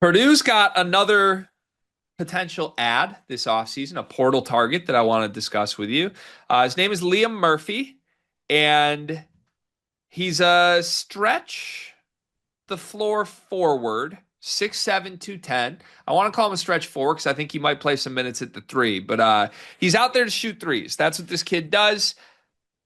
Purdue's got another potential ad this offseason, a portal target that I want to discuss with you. His name is Liam Murphy, and he's a stretch the floor forward, 6'7", 210. I want to call him a stretch four because I think he might play some minutes at the three, but he's out there to shoot threes. That's what this kid does.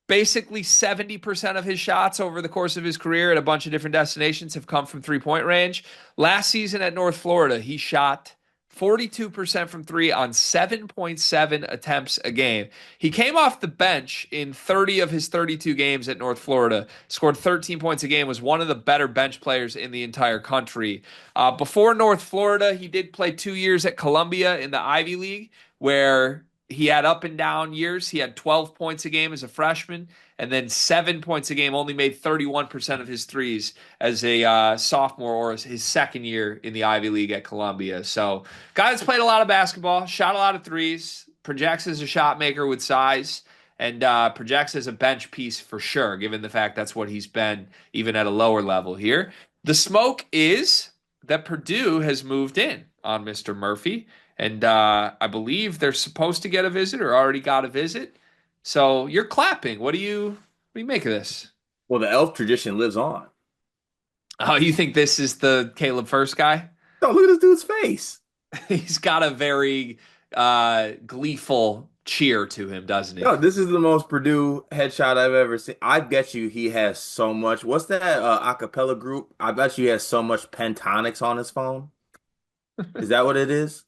Basically 70% of his shots over the course of his career at a bunch of different destinations have come from three-point range. Last season at North Florida, he shot 42% from three on 7.7 attempts a game. He came off the bench in 30 of his 32 games at North Florida, scored 13 points a game, was one of the better bench players in the entire country. Before North Florida, he did play 2 years at Columbia in the Ivy League, where he had up and down years. He had 12 points a game as a freshman, and then 7 points a game, only made 31% of his threes as a sophomore or his second year in the Ivy League at Columbia. So, guy that's played a lot of basketball, shot a lot of threes, projects as a shot maker with size, and projects as a bench piece for sure, given the fact that's what he's been even at a lower level here. The smoke is that Purdue has moved in on Mr. Murphy. And I believe they're supposed to get a visit or already got a visit. So you're clapping. What do you make of this? Well, the elf tradition lives on. Oh, you think this is the Caleb First guy? Oh, look at this dude's face. He's got a very gleeful cheer to him, doesn't he? No, this is the most Purdue headshot I've ever seen. I bet you he has so much. What's that acapella group? I bet you he has so much pentatonics on his phone. Is that what it is?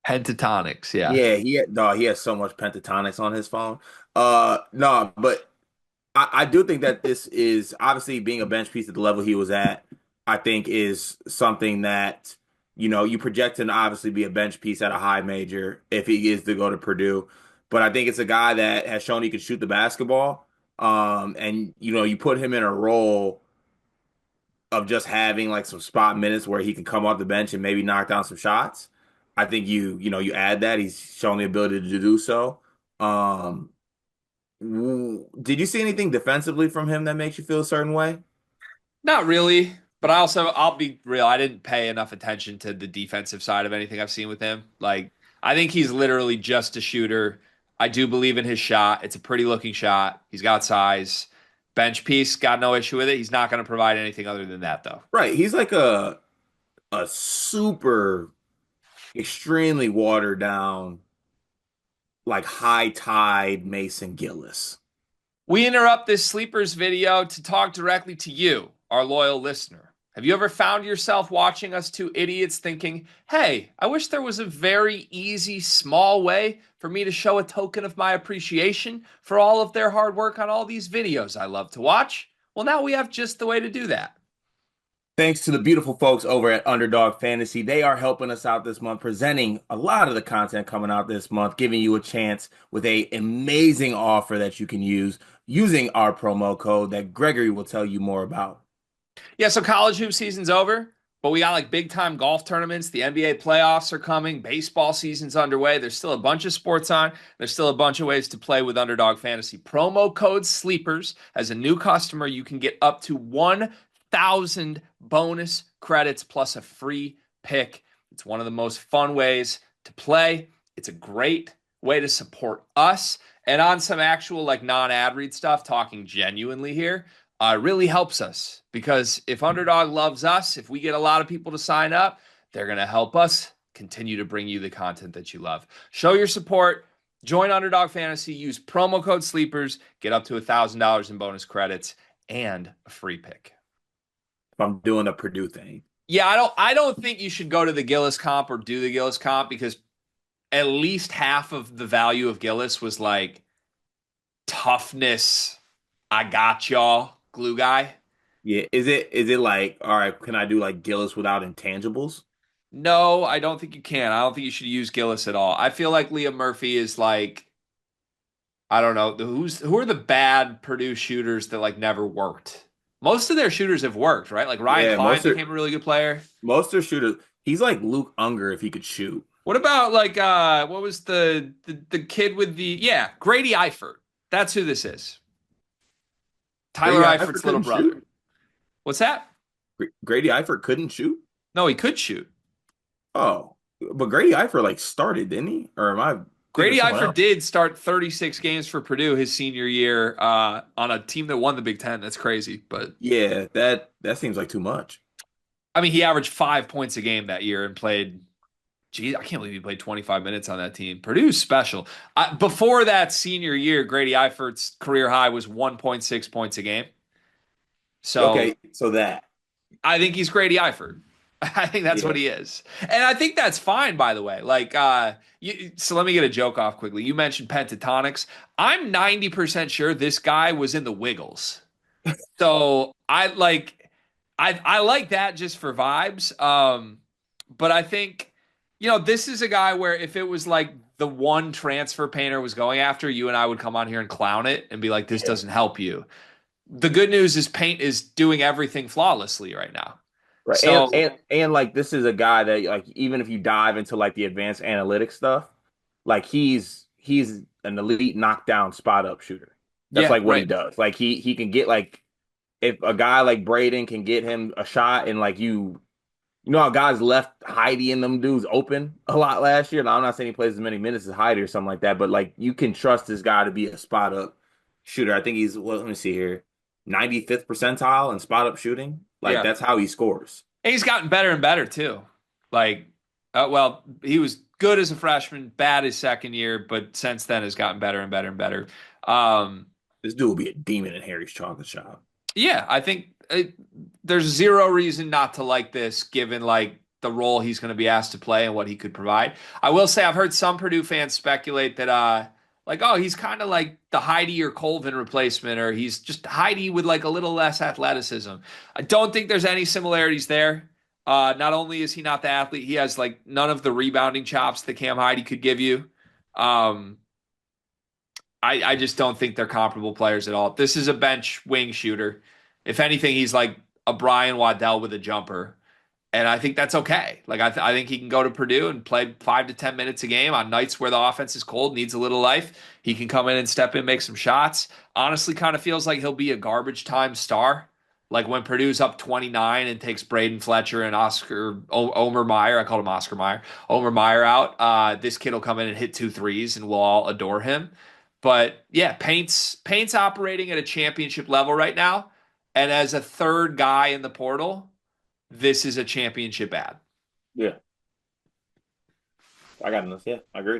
Pentatonics, yeah. Yeah, he has so much pentatonics on his phone. No, but I do think that this is obviously being a bench piece at the level he was at, I think is something that, you project him to obviously be a bench piece at a high major if he is to go to Purdue. But I think it's a guy that has shown he can shoot the basketball. And you put him in a role of just having like some spot minutes where he can come off the bench and maybe knock down some shots. I think you add that. He's shown the ability to do so. Um, did you see anything defensively from him that makes you feel a certain way? Not really, but I'll be real. I didn't pay enough attention to the defensive side of anything I've seen with him. Like, I think he's literally just a shooter. I do believe in his shot. It's a pretty looking shot. He's got size. Bench piece, got no issue with it. He's not going to provide anything other than that, though. Right. He's like a super extremely watered down, like high tide Mason Gillis. We interrupt this sleepers video to talk directly to you, our loyal listener. Have you ever found yourself watching us two idiots thinking, hey, I wish there was a very easy, small way for me to show a token of my appreciation for all of their hard work on all these videos I love to watch? Well, now we have just the way to do that. Thanks to the beautiful folks over at Underdog Fantasy. They are helping us out this month, presenting a lot of the content coming out this month, giving you a chance with a amazing offer that you can use using our promo code that Gregory will tell you more about. Yeah, so college hoop season's over, but we got like big time golf tournaments. The NBA playoffs are coming. Baseball season's underway. There's still a bunch of sports on. There's still a bunch of ways to play with Underdog Fantasy. Promo code SLEEPERS. As a new customer, you can get up to 1,000 bonus credits plus a free pick. It's one of the most fun ways to play. It's a great way to support us. And on some actual like non-ad read stuff, talking genuinely here, really helps us because if Underdog loves us, if we get a lot of people to sign up, they're going to help us continue to bring you the content that you love. Show your support. Join Underdog Fantasy. Use promo code SLEEPERS. Get up to $1,000 in bonus credits and a free pick. If I'm doing a Purdue thing. Yeah, I don't think you should go to the Gillis comp or do the Gillis comp because at least half of the value of Gillis was like toughness. I got y'all glue guy. Yeah, is it like, all right, can I do like Gillis without intangibles? No, I don't think you can. I don't think you should use Gillis at all. I feel like Liam Murphy is like, I don't know, who are the bad Purdue shooters that like never worked? Most of their shooters have worked, right? Like Ryan Yeah, Klein became a really good player. most are shooters. He's like Luke Unger if he could shoot. What about like what was the kid with the Grady Eifert. That's who this is. Tyler Grady Eifert Eifert's little couldn't brother. shoot. What's that? Grady Eifert couldn't shoot. No, he could shoot. Oh, but Grady Eifert like started, didn't he? Or am I thinking of Grady someone Eifert else? did start 36 games for Purdue his senior year on a team that won the Big Ten. That's crazy. But Yeah, that seems like too much. I mean, he averaged 5 points a game that year and played. Geez, I can't believe he played 25 minutes on that team. Purdue's special. Before that senior year, Grady Eifert's career high was 1.6 points a game. So Okay, so that. I think he's Grady Eifert. I think that's what Yeah. he is. And I think that's fine, by the way. So let me get a joke off quickly. You mentioned pentatonics. I'm 90% sure this guy was in the Wiggles. So I like that just for vibes. But I think, this is a guy where if it was like the one transfer Painter was going after, you and I would come on here and clown it and be like, this Yeah. doesn't help you. The good news is Paint is doing everything flawlessly right now. Right. So And like this is a guy that like even if you dive into like the advanced analytics stuff, like he's an elite knockdown spot up shooter. That's yeah, like what he right. does. Like he can get like if a guy like Braden can get him a shot and like you know how guys left Heidi and them dudes open a lot last year. Now I'm not saying he plays as many minutes as Heidi or something like that, but like you can trust this guy to be a spot up shooter. I think he's well, let me see here. 95th percentile in spot up shooting. Like Yeah. that's how he scores. And he's gotten better and better too. Like, well, he was good as a freshman, bad his second year, but since then has gotten better and better and better. Um, This dude will be a demon in Harry's chocolate shop. yeah, I think there's zero reason not to like this, given like the role he's going to be asked to play and what he could provide. I will say I've heard some Purdue fans speculate that like, oh, he's kind of like the Heidi or Colvin replacement, or he's just Heidi with like a little less athleticism. I don't think there's any similarities there. Not only is he not the athlete, he has like none of the rebounding chops that Cam Heidi could give you. Um, I just don't think they're comparable players at all. This is a bench wing shooter. If anything, he's like a Brian Waddell with a jumper. And I think that's okay. Like I think he can go to Purdue and play 5 to 10 minutes a game on nights where the offense is cold, needs a little life. He can come in and step in, make some shots. Honestly, kind of feels like he'll be a garbage time star. Like when Purdue's up 29 and takes Braden Fletcher and Omer Meyer, I called him Oscar Meyer, Omer Meyer out. This kid will come in and hit 2 threes, and we'll all adore him. But yeah, Paint's operating at a championship level right now, and as a third guy in the portal this is a championship ad. Yeah, I got this. Yeah, I agree.